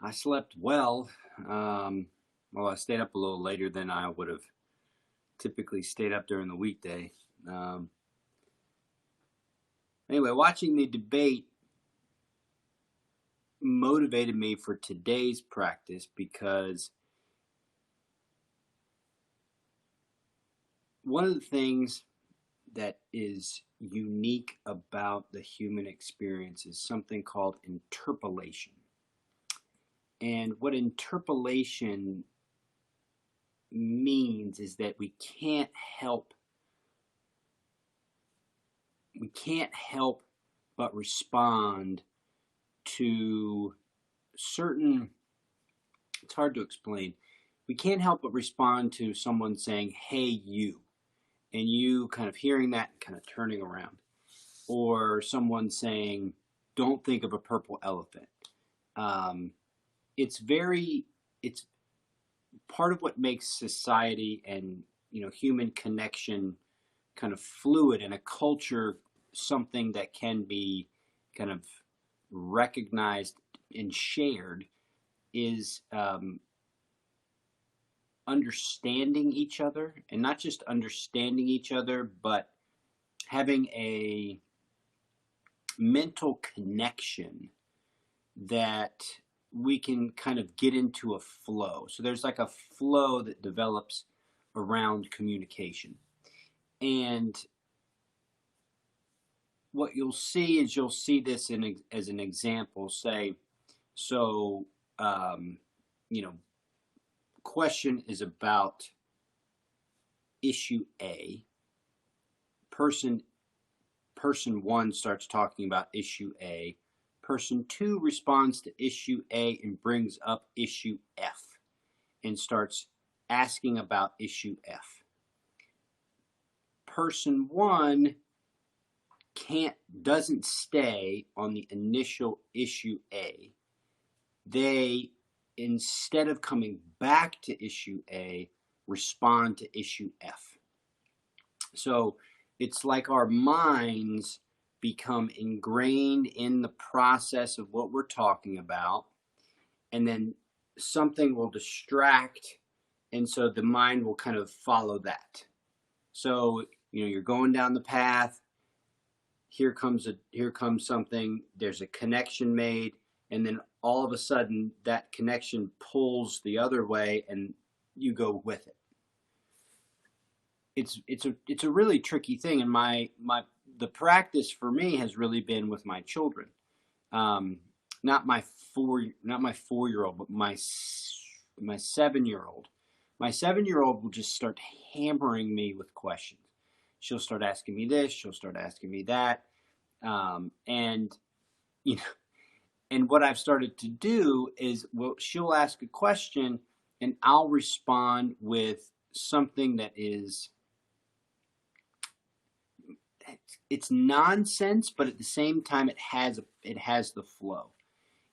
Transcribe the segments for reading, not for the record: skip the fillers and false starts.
I slept well. Well, I stayed up a little later than I would have typically stayed up during the weekday. Um, anyway, watching the debate motivated me for today's practice because one of the things that is unique about the human experience is something called interpolation. And what interpolation means is that we can't help but respond to certain, it's hard to explain. We can't help but respond to someone saying, "Hey, you," and you kind of hearing that and kind of turning around. Or someone saying, "Don't think of a purple elephant." It's part of what makes society and human connection kind of fluid, and a culture something that can be kind of recognized and shared is understanding each other, and not just understanding each other, but having a mental connection that we can kind of get into a flow. So there's like a flow that develops around communication. And what you'll see is this as an example. Say, so, question is about issue A. Person one starts talking about issue A. Person two responds to issue A and brings up issue F and starts asking about issue F. Person one doesn't stay on the initial issue A. They, instead of coming back to issue A, respond to issue F. So it's like our minds become ingrained in the process of what we're talking about, and then something will distract, and so the mind will kind of follow that. So you're going down the path, here comes something, there's a connection made, and then all of a sudden that connection pulls the other way and you go with it. It's a really tricky thing, and the practice for me has really been with my children. Not my 4-year-old, but my 7-year-old. My 7-year-old will just start hammering me with questions. She'll start asking me this, she'll start asking me that. And what I've started to do is, she'll ask a question and I'll respond with something that is, it's nonsense, but at the same time it has the flow.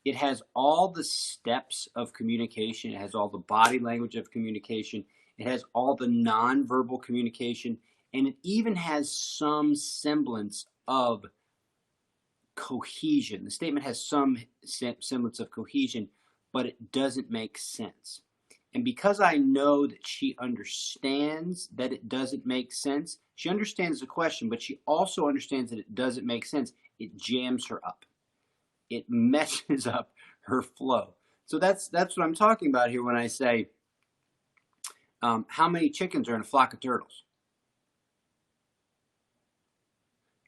It has all the steps of communication. It has all the body language of communication. It has all the nonverbal communication, and it even has some semblance of cohesion. The statement has some semblance of cohesion, but it doesn't make sense. And because I know that she understands that it doesn't make sense, she understands the question, but she also understands that it doesn't make sense, it jams her up. It messes up her flow. So that's what I'm talking about here when I say, how many chickens are in a flock of turtles?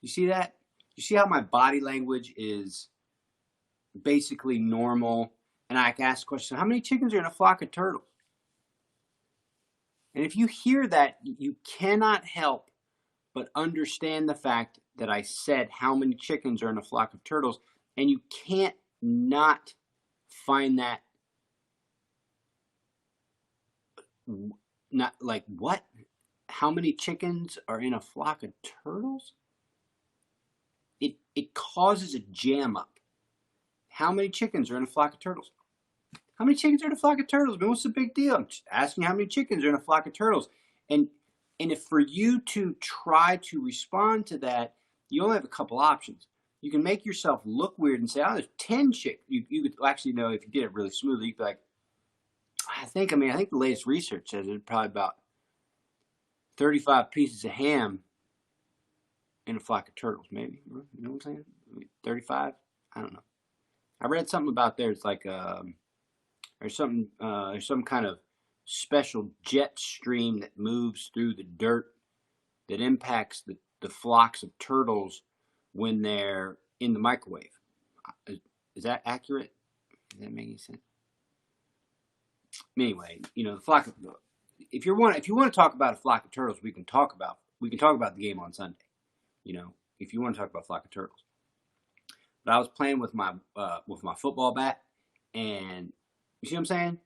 You see that? You see how my body language is basically normal, and I can ask a question, how many chickens are in a flock of turtles? And if you hear that, you cannot help but understand the fact that I said how many chickens are in a flock of turtles, and you can't not find that, not like, what? How many chickens are in a flock of turtles? It causes a jam up. How many chickens are in a flock of turtles? How many chickens are in a flock of turtles? Man, what's the big deal? I'm just asking how many chickens are in a flock of turtles. And if for you to try to respond to that, you only have a couple options. You can make yourself look weird and say, oh, there's 10 chicks. You could actually know if you did it really smoothly, you'd be like, I think the latest research says there's probably about 35 pieces of ham in a flock of turtles, maybe. You know what I'm saying? 35? I don't know. I read something about there's like there's some kind of special jet stream that moves through the dirt that impacts the flocks of turtles when they're in the microwave. Is that accurate? Does that make any sense? Anyway, the flock of, if you want to talk about a flock of turtles, we can talk about the game on Sunday. If you want to talk about flock of turtles. But I was playing with my football bat, and you see what I'm saying?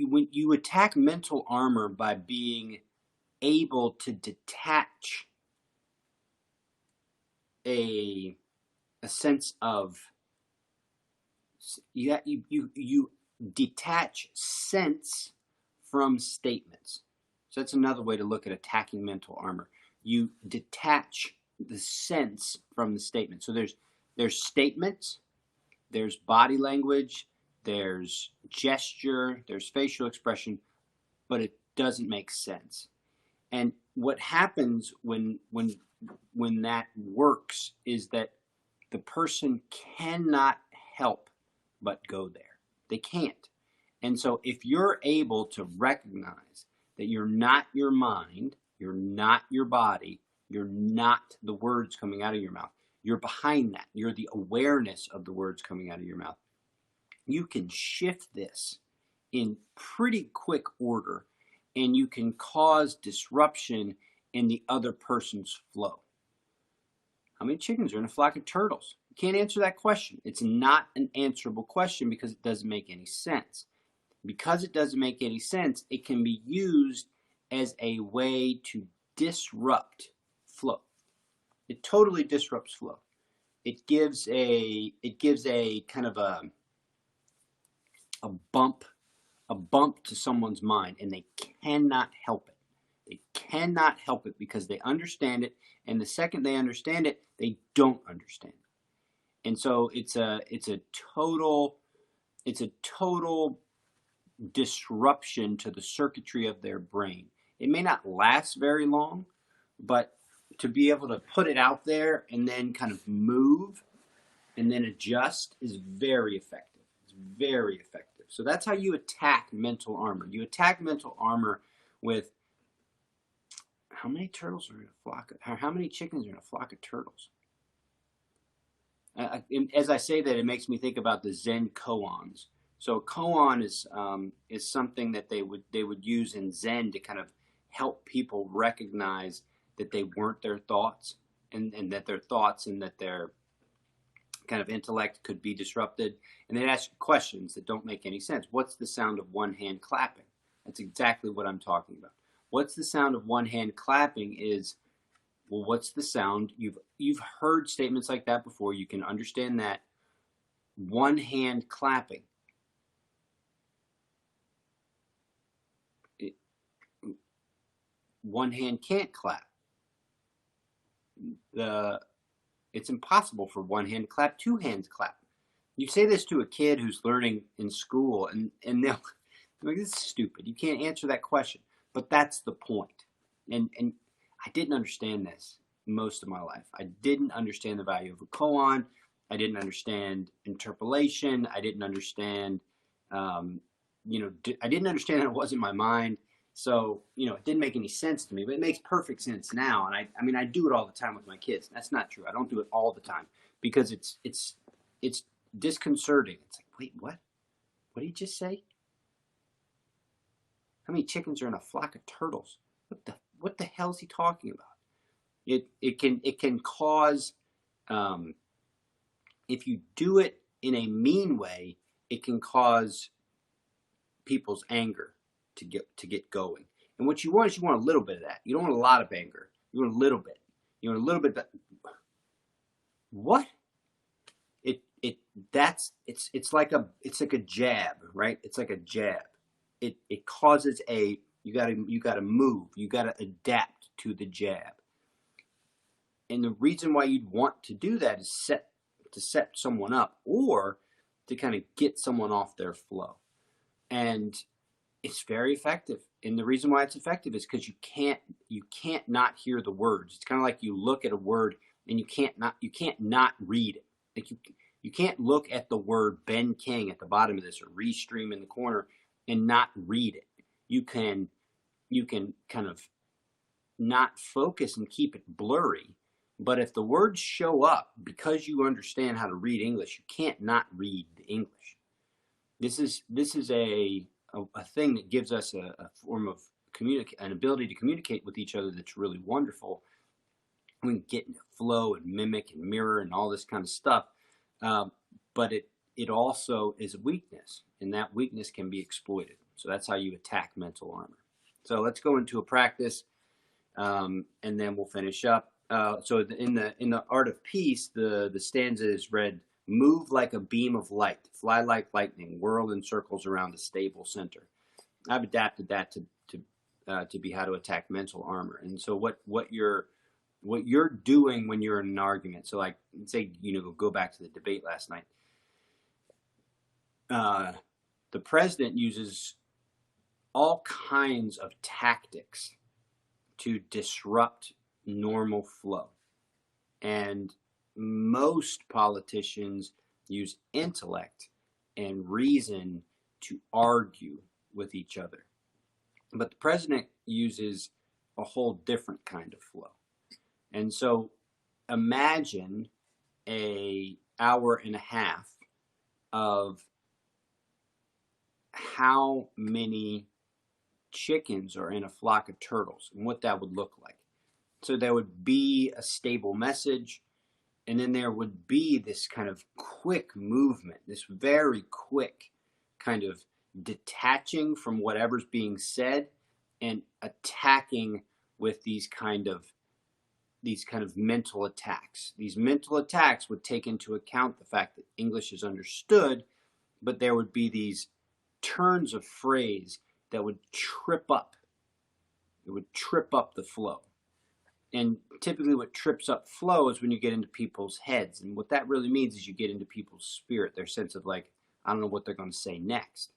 When you attack mental armor by being able to detach a sense of you detach sense from statements. So that's another way to look at attacking mental armor. You detach the sense from the statement. So there's statements, there's body language, there's gesture, there's facial expression, but it doesn't make sense. And what happens when that works is that the person cannot help but go there. They can't. And so if you're able to recognize that you're not your mind, you're not your body, you're not the words coming out of your mouth, you're behind that, you're the awareness of the words coming out of your mouth, you can shift this in pretty quick order, and you can cause disruption in the other person's flow. How many chickens are in a flock of turtles? You can't answer that question. It's not an answerable question because it doesn't make any sense. Because it doesn't make any sense, it can be used as a way to disrupt flow. It totally disrupts flow. It gives a kind of a bump to someone's mind, and they cannot help it. They cannot help it because they understand it, and the second they understand it, they don't understand it. And so it's a total disruption to the circuitry of their brain. It may not last very long, but to be able to put it out there and then kind of move and then adjust is very effective. It's very effective. So that's how you attack mental armor. You attack mental armor with how many turtles are in a flock? How many chickens are in a flock of turtles? As I say that, it makes me think about the Zen koans. So a koan is something that they would use in Zen to kind of help people recognize that they weren't their thoughts, and that their thoughts and that their kind of intellect could be disrupted. And they'd ask questions that don't make any sense. What's the sound of one hand clapping? That's exactly what I'm talking about. What's the sound of one hand clapping is, well, what's the sound? You've heard statements like that before. You can understand that. One hand clapping. One hand can't clap. It's impossible for one hand to clap, two hands clap. You say this to a kid who's learning in school, and they're like, this is stupid. You can't answer that question. But that's the point. And I didn't understand this most of my life. I didn't understand the value of a koan. I didn't understand interpolation. I didn't understand, I didn't understand that it wasn't my mind. So, it didn't make any sense to me, but it makes perfect sense now. And I do it all the time with my kids. That's not true. I don't do it all the time because it's disconcerting. It's like, wait, what? What did he just say? How many chickens are in a flock of turtles? What the hell is he talking about? It can cause, if you do it in a mean way, it can cause people's anger to get going. And what you want is you want a little bit of that. You don't want a lot of anger. You want a little bit. You want a little bit of that. What? It's like a jab, right? It's like a jab. It causes you gotta move. You gotta adapt to the jab. And the reason why you'd want to do that is to set someone up, or to kind of get someone off their flow. And it's very effective. And the reason why it's effective is because you can't not hear the words. It's kind of like you look at a word and you can't not read it. Like you can't look at the word Ben King at the bottom of this, or Restream in the corner, and not read it. You can kind of not focus and keep it blurry. But if the words show up, because you understand how to read English, you can't not read the English. This is a thing that gives us a form of an ability to communicate with each other that's really wonderful. We can get into flow and mimic and mirror and all this kind of stuff, but it also is a weakness, and that weakness can be exploited. So that's how you attack mental armor. So let's go into a practice, and then we'll finish up. So in the Art of Peace, the stanza is read: move like a beam of light, fly like lightning, whirl in circles around a stable center. I've adapted that to be how to attack mental armor. And so what you're doing when you're in an argument. So like, say, go back to the debate last night. The president uses all kinds of tactics to disrupt normal flow. And most politicians use intellect and reason to argue with each other. But the president uses a whole different kind of flow. And so imagine an hour and a half of how many chickens are in a flock of turtles and what that would look like. So there would be a stable message, and then there would be this kind of quick movement, this very quick kind of detaching from whatever's being said and attacking with these kind of mental attacks. These mental attacks would take into account the fact that English is understood, but there would be these turns of phrase that would trip up. It would trip up the flow. And typically what trips up flow is when you get into people's heads. And what that really means is you get into people's spirit, their sense of like, I don't know what they're going to say next.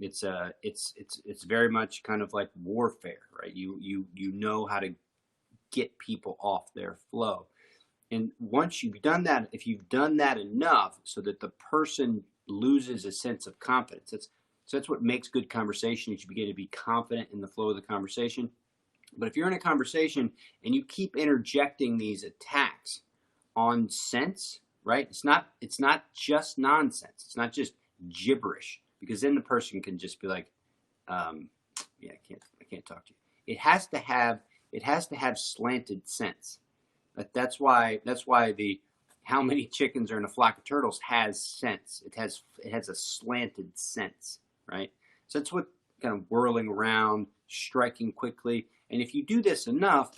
It's very much kind of like warfare, right? You know how to get people off their flow. And once you've done that, if you've done that enough so that the person loses a sense of confidence, that's what makes good conversation, is you begin to be confident in the flow of the conversation. But if you're in a conversation and you keep interjecting these attacks on sense, right? It's not just nonsense. It's not just gibberish, because then the person can just be like, yeah, I can't talk to you. It has to have slanted sense. That's why the how many chickens are in a flock of turtles has sense. It has a slanted sense, right? So that's what kind of whirling around, striking quickly. And if you do this enough,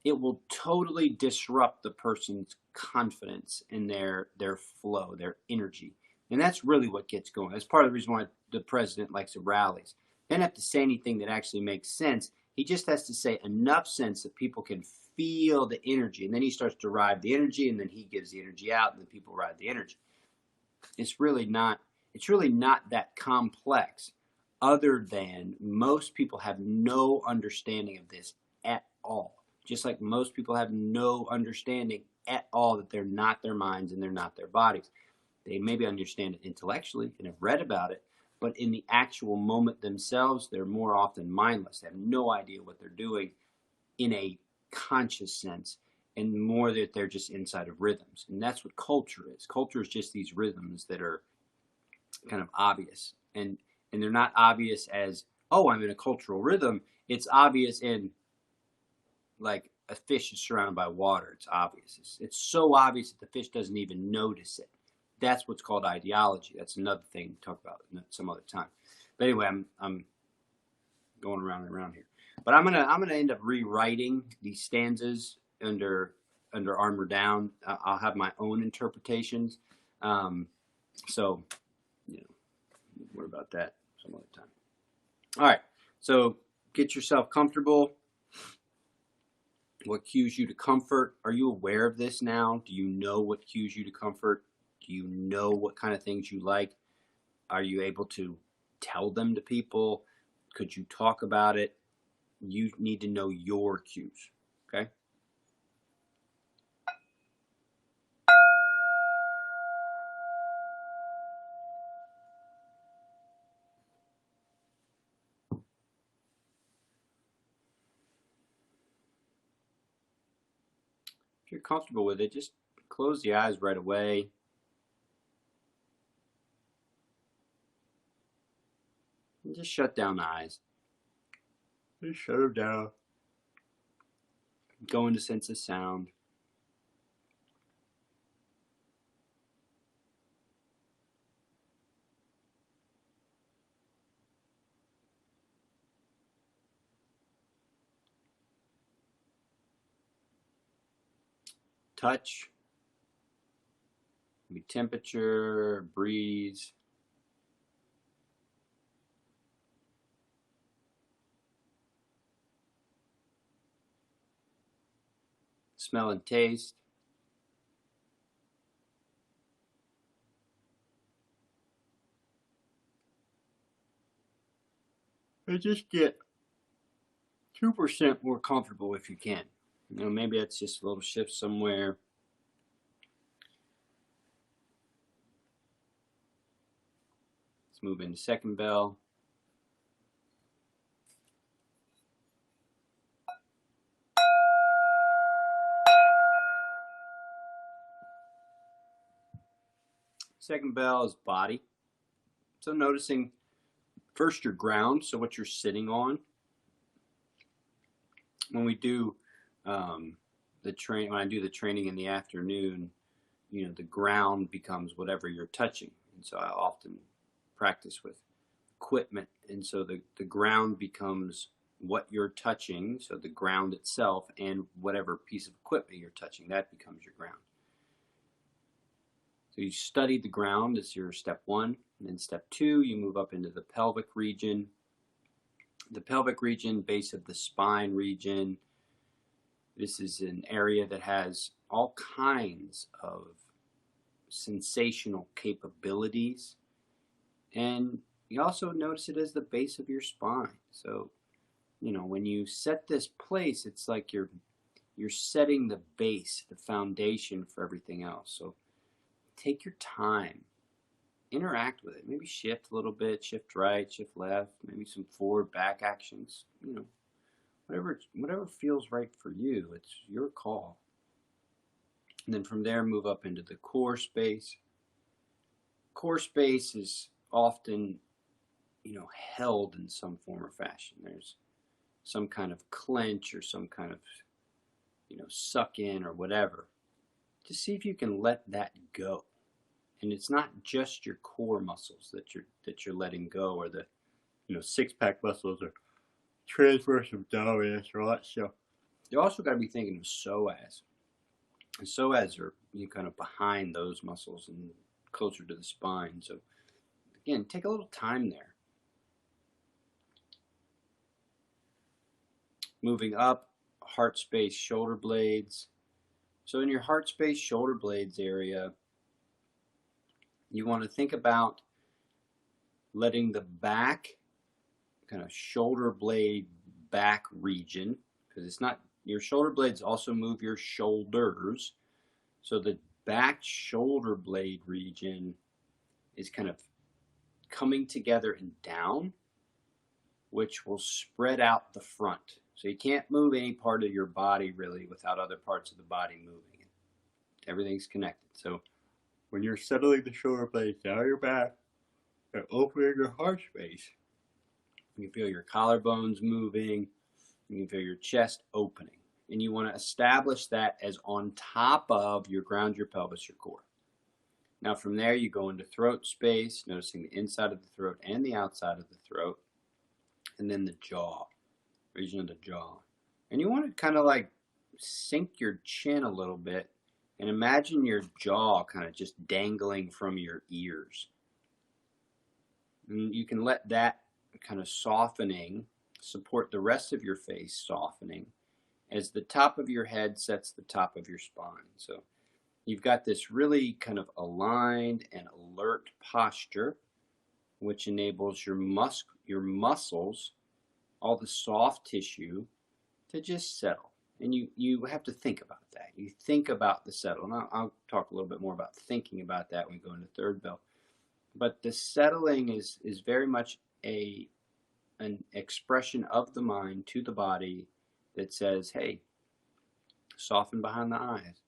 it will totally disrupt the person's confidence in their flow, their energy. And that's really what gets going. That's part of the reason why the president likes to rallies. He doesn't have to say anything that actually makes sense. He just has to say enough sense that people can feel the energy. And then he starts to ride the energy, and then he gives the energy out, and then people ride the energy. It's really not that complex, other than most people have no understanding of this at all. Just like most people have no understanding at all that they're not their minds and they're not their bodies. They maybe understand it intellectually and have read about it, but in the actual moment themselves, they're more often mindless. They have no idea what they're doing in a conscious sense, and more that they're just inside of rhythms. And that's what culture is. Culture is just these rhythms that are kind of obvious. And they're not obvious as, oh, I'm in a cultural rhythm. It's obvious in, like, a fish is surrounded by water. It's obvious. It's so obvious that the fish doesn't even notice it. That's what's called ideology. That's another thing to talk about some other time. But anyway, I'm going around and around here. But I'm gonna end up rewriting these stanzas under Armor Down. I'll have my own interpretations. So, don't worry about that some other time. All right. So get yourself comfortable. What cues you to comfort? Are you aware of this now? Do you know what cues you to comfort? Do you know what kind of things you like? Are you able to tell them to people? Could you talk about it? You need to know your cues, okay? If you're comfortable with it, just close the eyes right away. And just shut down the eyes. Just shut them down. Go into sense of sound. Touch. Maybe temperature, breeze. Smell and taste. And just get 2% more comfortable if you can. You know, maybe that's just a little shift somewhere. Let's move into second bell. Second bell is body. So noticing first your ground, so what you're sitting on. When we do when I do the training in the afternoon, you know, the ground becomes whatever you're touching. And so I often practice with equipment. And so the ground becomes what you're touching, so the ground itself, and whatever piece of equipment you're touching, that becomes your ground. So you study the ground as your step one. And then step two, you move up into the pelvic region. The pelvic region, base of the spine region. This is an area that has all kinds of sensational capabilities. And you also notice it as the base of your spine. So, you know, when you set this place, it's like you're setting the base, the foundation for everything else. So take your time, interact with it. Maybe shift a little bit, shift right, shift left, maybe some forward, back actions. You know, whatever feels right for you. It's your call. And then from there, move up into the core space. Core space is often, you know, held in some form or fashion. There's some kind of clench or some kind of, you know, suck in or whatever. Just see if you can let that go. And it's not just your core muscles that you're letting go, or the, you know, six-pack muscles or transverse abdominis or all that stuff. You also got to be thinking of psoas. And psoas are, you know, kind of behind those muscles and closer to the spine. So again, take a little time there. Moving up, heart space, shoulder blades. So in your heart space, shoulder blades area, you want to think about letting the back, kind of shoulder blade back region, because it's not, your shoulder blades also move your shoulders. So the back shoulder blade region is kind of coming together and down, which will spread out the front. So you can't move any part of your body really without other parts of the body moving. Everything's connected. So when you're settling the shoulder blades down your back and opening your heart space, you can feel your collarbones moving. You can feel your chest opening. And you want to establish that as on top of your ground, your pelvis, your core. Now from there you go into throat space, noticing the inside of the throat and the outside of the throat. And then the jaw, region of the jaw. And you want to kind of like sink your chin a little bit and imagine your jaw kind of just dangling from your ears. And you can let that kind of softening support the rest of your face softening. as the top of your head sets the top of your spine. So you've got this really kind of aligned and alert posture, which enables your muscles, all the soft tissue, to just settle. And you have to think about that. You think about the settle. And I'll talk a little bit more about thinking about that when we go into third bell. But the settling is very much an expression of the mind to the body that says, hey, soften behind the eyes,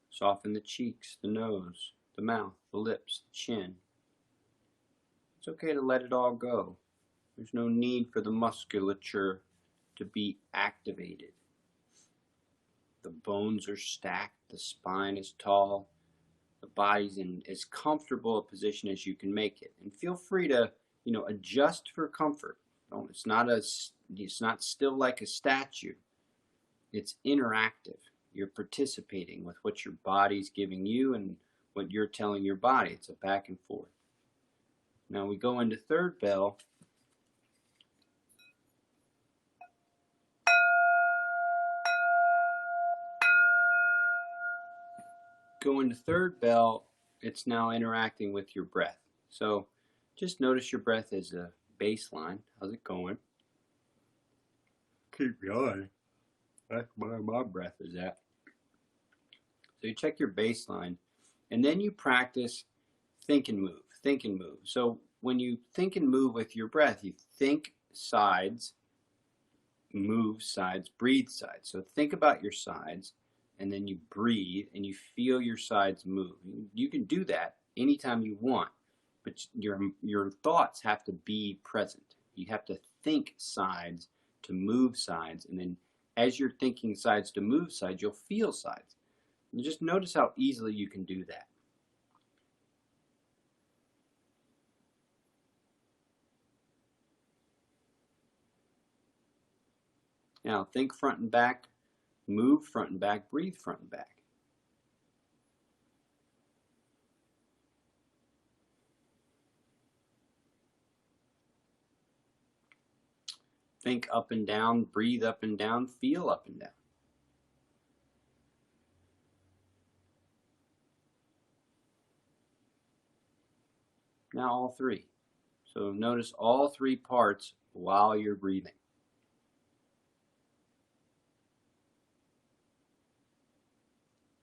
soften the cheeks, the nose, the mouth, the lips, the chin. It's okay to let it all go. There's no need for the musculature to be activated. The bones are stacked, the spine is tall, the body's in as comfortable a position as you can make it. And feel free to, adjust for comfort. It's not still like a statue. It's interactive. You're participating with what your body's giving you and what you're telling your body. It's a back and forth. Now we go into third bell. Go into third bell, it's now interacting with your breath. So just notice your breath as a baseline. How's it going? Keep going. That's where my breath is at. So you check your baseline, and then you practice think and move, think and move. So when you think and move with your breath, you think sides, move sides, breathe sides. So think about your sides, and then you breathe, and you feel your sides move. You can do that anytime you want, but your thoughts have to be present. You have to think sides to move sides, and then as you're thinking sides to move sides, you'll feel sides. And just notice how easily you can do that. Now think front and back, move front and back, breathe front and back. Think up and down, breathe up and down, feel up and down. Now all three. So notice all three parts while you're breathing.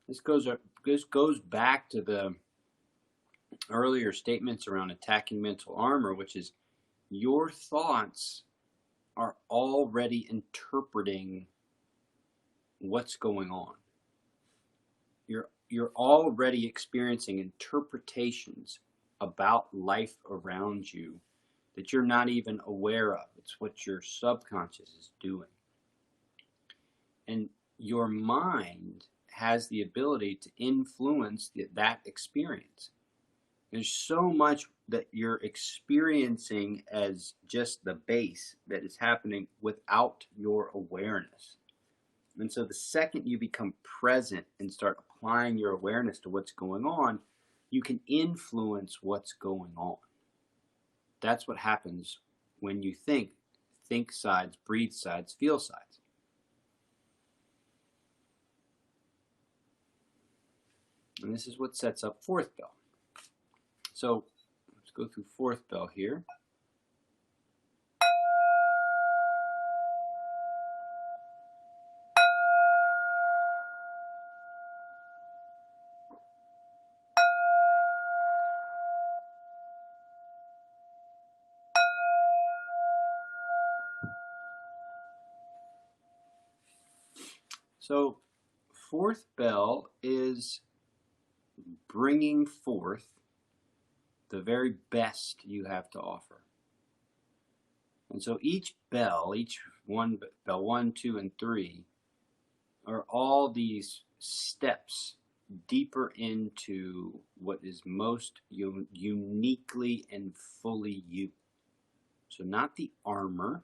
This goes back to the earlier statements around attacking mental armor, which is your thoughts are already interpreting what's going on. You're already experiencing interpretations about life around you that you're not even aware of. It's what your subconscious is doing. And your mind has the ability to influence that experience. There's so much that you're experiencing as just the base that is happening without your awareness. And so the second you become present and start applying your awareness to what's going on, you can influence what's going on. That's what happens when you think sides, breathe sides, feel sides. And this is what sets up fourth bell. So let's go through fourth bell here. So fourth bell is bringing forth the very best you have to offer. And so each bell, bell 1, 2, and 3, are all these steps deeper into what is most uniquely and fully you. So not the armor,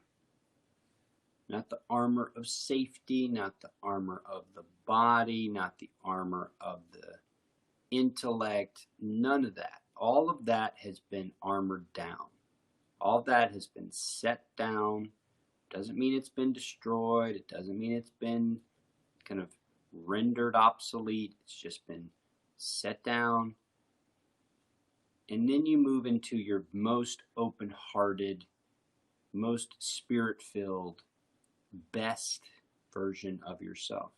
not the armor of safety, not the armor of the body, not the armor of the intellect, none of that. All of that has been armored down. All of that has been set down Doesn't mean it's been destroyed. It doesn't mean it's been kind of rendered obsolete. It's just been set down. And then you move into your most open-hearted, most spirit-filled, best version of yourself.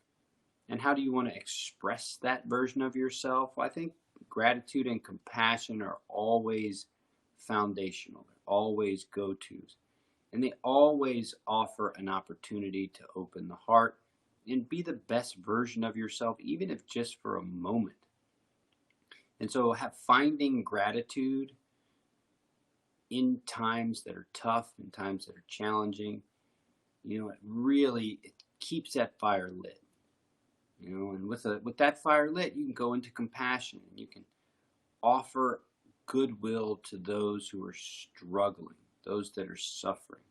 And how do you want to express that version of yourself? Well, I think gratitude and compassion are always foundational. They're always go-tos. And they always offer an opportunity to open the heart and be the best version of yourself, even if just for a moment. And so finding gratitude in times that are tough, in times that are challenging, it keeps that fire lit. And with that fire lit, you can go into compassion, and you can offer goodwill to those who are struggling, those that are suffering.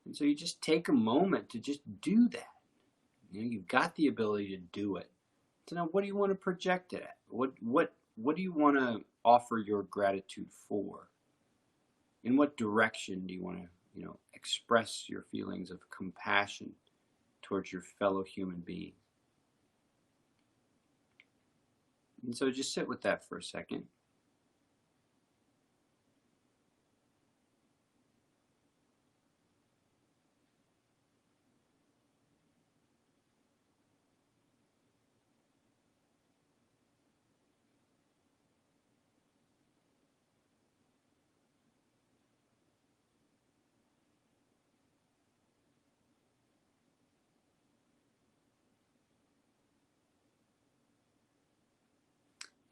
And so you just take a moment to just do that. You've got the ability to do it. So now, what do you want to project it at? What do you want to offer your gratitude for? In what direction do you want to, express your feelings of compassion towards your fellow human being? And so just sit with that for a second.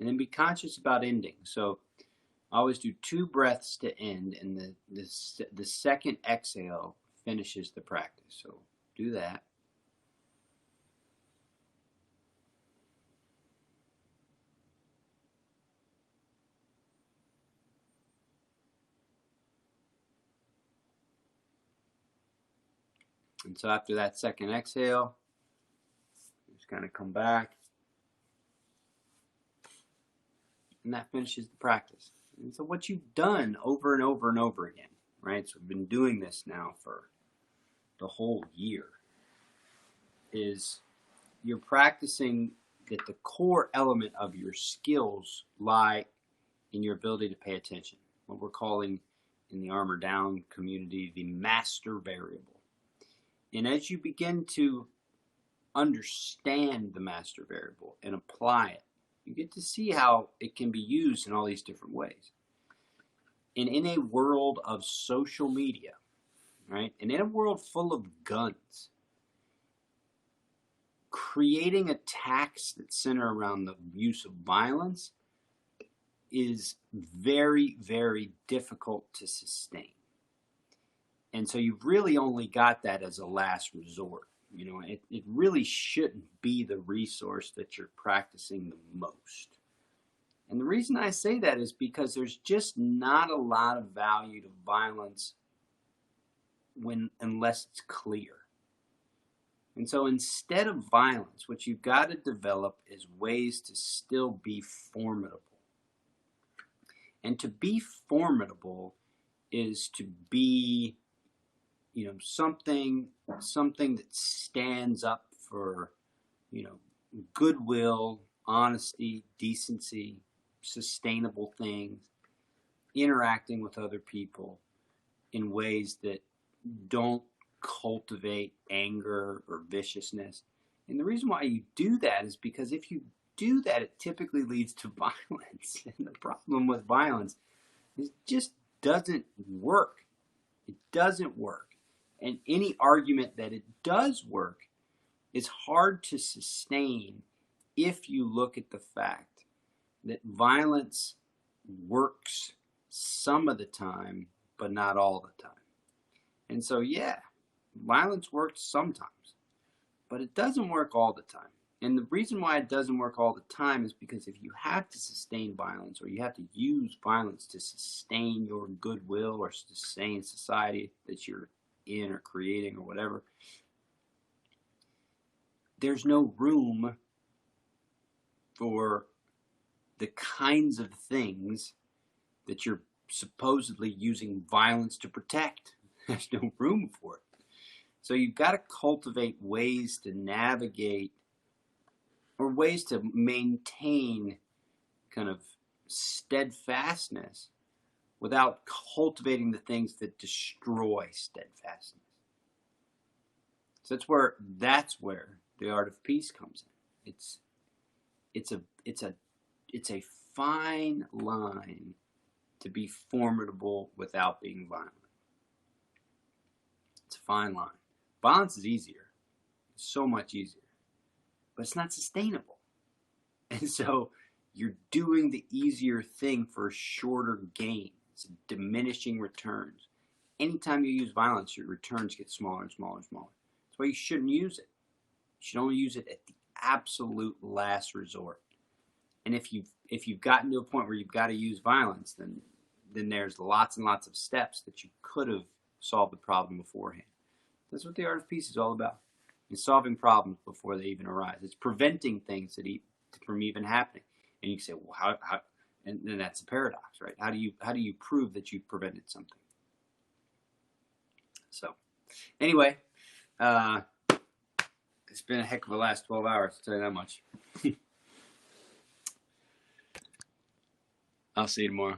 And then be conscious about ending. So I always do 2 breaths to end, and the second exhale finishes the practice. So do that. And so after that second exhale, just kind of come back. And that finishes the practice. And so what you've done over and over and over again, right? So we've been doing this now for the whole year, is you're practicing that the core element of your skills lie in your ability to pay attention. What we're calling in the Armor Down community the master variable. And as you begin to understand the master variable and apply it, you get to see how it can be used in all these different ways. And in a world of social media, right, and in a world full of guns, creating attacks that center around the use of violence is very, very difficult to sustain. And so you've really only got that as a last resort. It really shouldn't be the resource that you're practicing the most. And the reason I say that is because there's just not a lot of value to violence unless it's clear. And so instead of violence, what you've got to develop is ways to still be formidable. And to be formidable is to be something that stands up for, goodwill, honesty, decency, sustainable things, interacting with other people in ways that don't cultivate anger or viciousness. And the reason why you do that is because if you do that, it typically leads to violence. And the problem with violence is it just doesn't work. It doesn't work. And any argument that it does work is hard to sustain if you look at the fact that violence works some of the time, but not all the time. And so, violence works sometimes, but it doesn't work all the time. And the reason why it doesn't work all the time is because if you have to sustain violence, or you have to use violence to sustain your goodwill or sustain society that you're in or creating or whatever, there's no room for the kinds of things that you're supposedly using violence to protect. There's no room for it. So you've got to cultivate ways to navigate or ways to maintain kind of steadfastness without cultivating the things that destroy steadfastness. So that's where the art of peace comes in. It's a fine line to be formidable without being violent. It's a fine line. Violence is easier. It's so much easier. But it's not sustainable. And so you're doing the easier thing for shorter gains, diminishing returns. Anytime you use violence, your returns get smaller and smaller and smaller. That's why you shouldn't use it. You should only use it at the absolute last resort. And if you've gotten to a point where you've got to use violence, then there's lots and lots of steps that you could have solved the problem beforehand. That's what the art of peace is all about. It's solving problems before they even arise. It's preventing things from even happening. And you can say, well, how? And then that's a paradox, right? How do you prove that you've prevented something? So, anyway, it's been a heck of a last 12 hours. I'll tell you that much. I'll see you tomorrow.